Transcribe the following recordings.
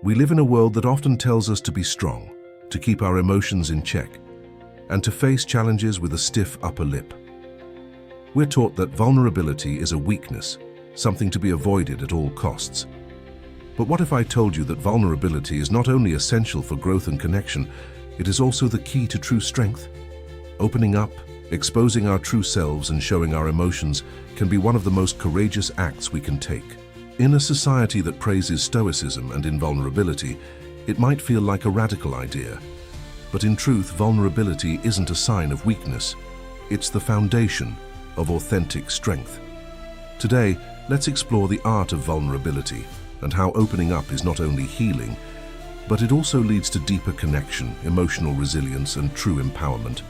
We live in a world that often tells us to be strong, to keep our emotions in check, and to face challenges with a stiff upper lip. We're taught that vulnerability is a weakness, something to be avoided at all costs. But what if I told you that vulnerability is not only essential for growth and connection, it is also the key to true strength? Opening up, exposing our true selves and showing our emotions can be one of the most courageous acts we can take. In a society that praises stoicism and invulnerability, it might feel like a radical idea. But in truth, vulnerability isn't a sign of weakness. It's the foundation of authentic strength. Today, let's explore the art of vulnerability and how opening up is not only healing, but it also leads to deeper connection, emotional resilience, and true empowerment.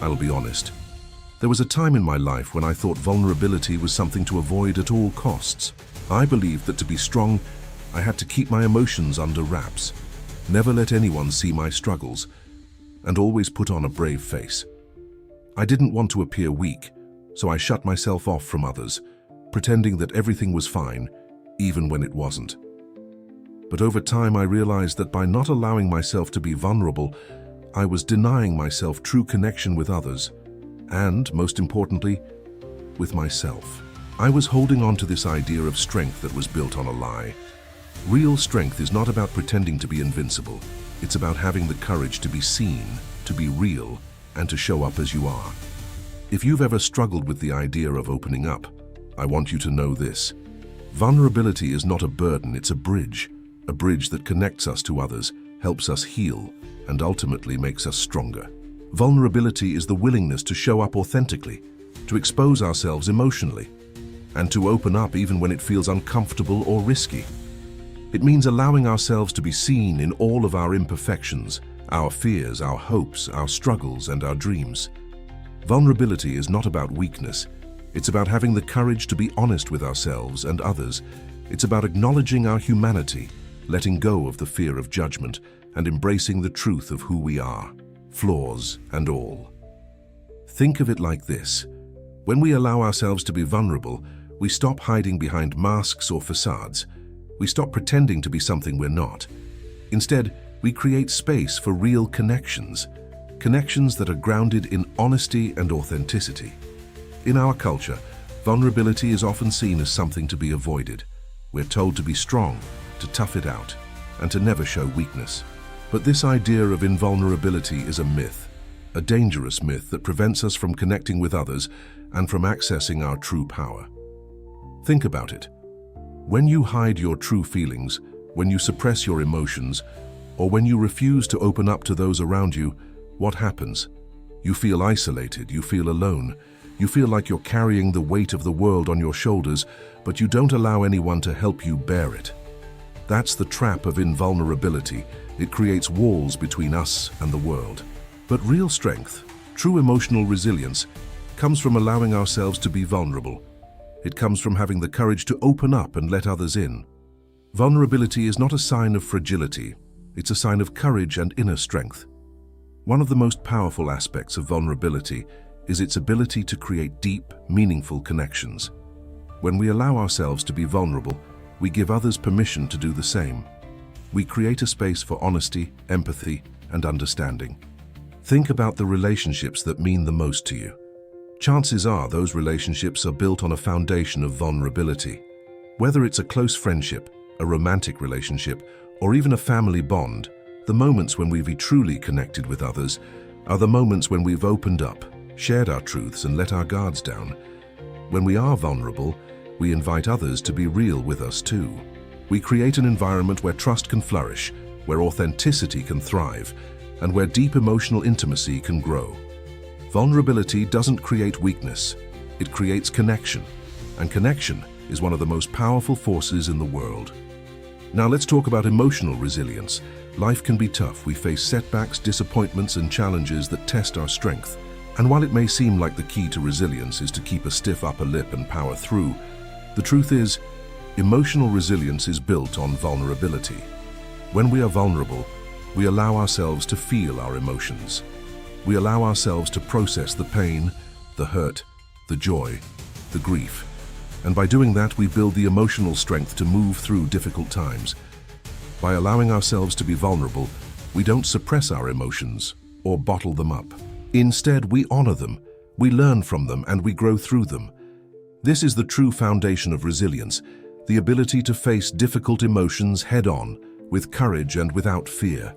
I'll be honest. There was a time in my life when I thought vulnerability was something to avoid at all costs. I believed that to be strong, I had to keep my emotions under wraps, never let anyone see my struggles, and always put on a brave face. I didn't want to appear weak, so I shut myself off from others, pretending that everything was fine, even when it wasn't. But over time, I realized that by not allowing myself to be vulnerable, I was denying myself true connection with others, and, most importantly, with myself. I was holding on to this idea of strength that was built on a lie. Real strength is not about pretending to be invincible. It's about having the courage to be seen, to be real, and to show up as you are. If you've ever struggled with the idea of opening up, I want you to know this. Vulnerability is not a burden, it's a bridge that connects us to others, helps us heal, and ultimately makes us stronger. Vulnerability is the willingness to show up authentically, to expose ourselves emotionally, and to open up even when it feels uncomfortable or risky. It means allowing ourselves to be seen in all of our imperfections, our fears, our hopes, our struggles, and our dreams. Vulnerability is not about weakness. It's about having the courage to be honest with ourselves and others. It's about acknowledging our humanity, letting go of the fear of judgment, and embracing the truth of who we are, flaws and all. Think of it like this. When we allow ourselves to be vulnerable, we stop hiding behind masks or facades. We stop pretending to be something we're not. Instead, we create space for real connections that are grounded in honesty and authenticity. In our culture, vulnerability is often seen as something to be avoided. We're told to be strong, to tough it out, and to never show weakness. But this idea of invulnerability is a myth, a dangerous myth that prevents us from connecting with others and from accessing our true power. Think about it. When you hide your true feelings, when you suppress your emotions, or when you refuse to open up to those around you, what happens? You feel isolated, you feel alone, you feel like you're carrying the weight of the world on your shoulders, but you don't allow anyone to help you bear it. That's the trap of invulnerability. It creates walls between us and the world. But real strength, true emotional resilience, comes from allowing ourselves to be vulnerable. It comes from having the courage to open up and let others in. Vulnerability is not a sign of fragility. It's a sign of courage and inner strength. One of the most powerful aspects of vulnerability is its ability to create deep, meaningful connections. When we allow ourselves to be vulnerable, we give others permission to do the same. We create a space for honesty, empathy, and understanding. Think about the relationships that mean the most to you. Chances are those relationships are built on a foundation of vulnerability. Whether it's a close friendship, a romantic relationship, or even a family bond, the moments when we've truly connected with others are the moments when we've opened up, shared our truths, and let our guards down. When we are vulnerable, we invite others to be real with us too. We create an environment where trust can flourish, where authenticity can thrive, and where deep emotional intimacy can grow. Vulnerability doesn't create weakness, it creates connection, and connection is one of the most powerful forces in the world. Now let's talk about emotional resilience. Life can be tough. We face setbacks, disappointments, and challenges that test our strength. And while it may seem like the key to resilience is to keep a stiff upper lip and power through, the truth is, emotional resilience is built on vulnerability. When we are vulnerable, we allow ourselves to feel our emotions. We allow ourselves to process the pain, the hurt, the joy, the grief. And by doing that, we build the emotional strength to move through difficult times. By allowing ourselves to be vulnerable, we don't suppress our emotions or bottle them up. Instead, we honor them, we learn from them, and we grow through them. This is the true foundation of resilience, the ability to face difficult emotions head-on, with courage and without fear.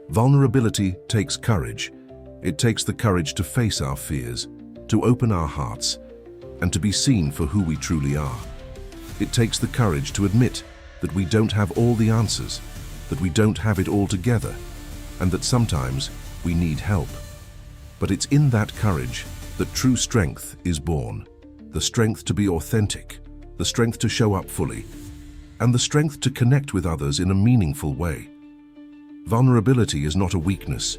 Vulnerability takes courage. It takes the courage to face our fears, to open our hearts, and to be seen for who we truly are. It takes the courage to admit that we don't have all the answers, that we don't have it all together, and that sometimes we need help. But it's in that courage that true strength is born. The strength to be authentic, the strength to show up fully, and the strength to connect with others in a meaningful way. Vulnerability is not a weakness.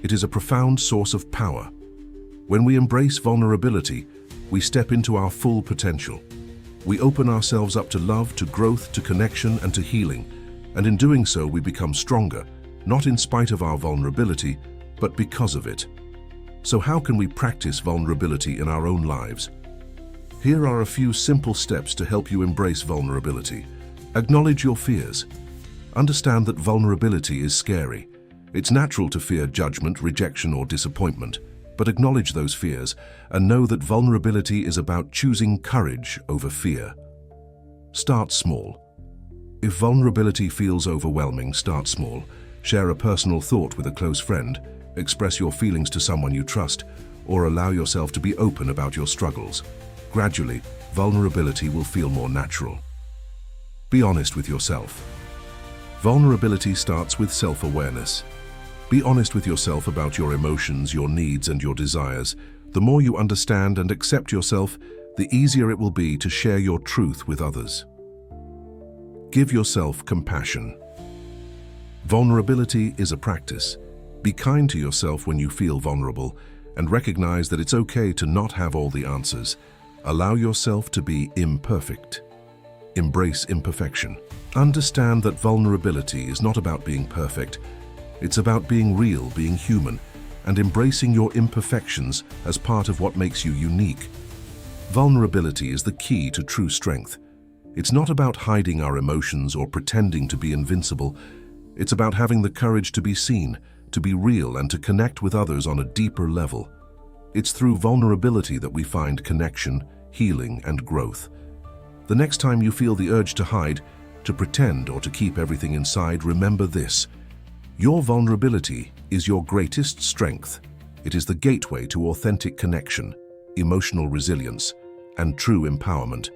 It is a profound source of power. When we embrace vulnerability, we step into our full potential. We open ourselves up to love, to growth, to connection, and to healing. And in doing so, we become stronger, not in spite of our vulnerability, but because of it. So how can we practice vulnerability in our own lives? Here are a few simple steps to help you embrace vulnerability. Acknowledge your fears. Understand that vulnerability is scary. It's natural to fear judgment, rejection, or disappointment, but acknowledge those fears and know that vulnerability is about choosing courage over fear. Start small. If vulnerability feels overwhelming, start small. Share a personal thought with a close friend, express your feelings to someone you trust, or allow yourself to be open about your struggles. Gradually, vulnerability will feel more natural. Be honest with yourself. Vulnerability starts with self-awareness. Be honest with yourself about your emotions, your needs, and your desires. The more you understand and accept yourself, the easier it will be to share your truth with others. Give yourself compassion. Vulnerability is a practice. Be kind to yourself when you feel vulnerable, and recognize that it's okay to not have all the answers. Allow yourself to be imperfect. Embrace imperfection. Understand that vulnerability is not about being perfect. It's about being real, being human, and embracing your imperfections as part of what makes you unique. Vulnerability is the key to true strength. It's not about hiding our emotions or pretending to be invincible. It's about having the courage to be seen, to be real, and to connect with others on a deeper level. It's through vulnerability that we find connection, healing, and growth. The next time you feel the urge to hide, to pretend, or to keep everything inside, remember this. Your vulnerability is your greatest strength. It is the gateway to authentic connection, emotional resilience, and true empowerment.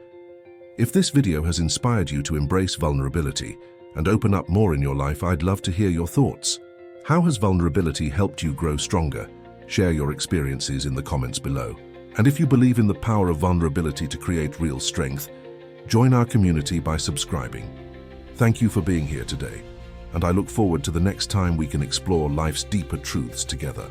If this video has inspired you to embrace vulnerability and open up more in your life, I'd love to hear your thoughts. How has vulnerability helped you grow stronger? Share your experiences in the comments below. And if you believe in the power of vulnerability to create real strength, join our community by subscribing. Thank you for being here today, and I look forward to the next time we can explore life's deeper truths together.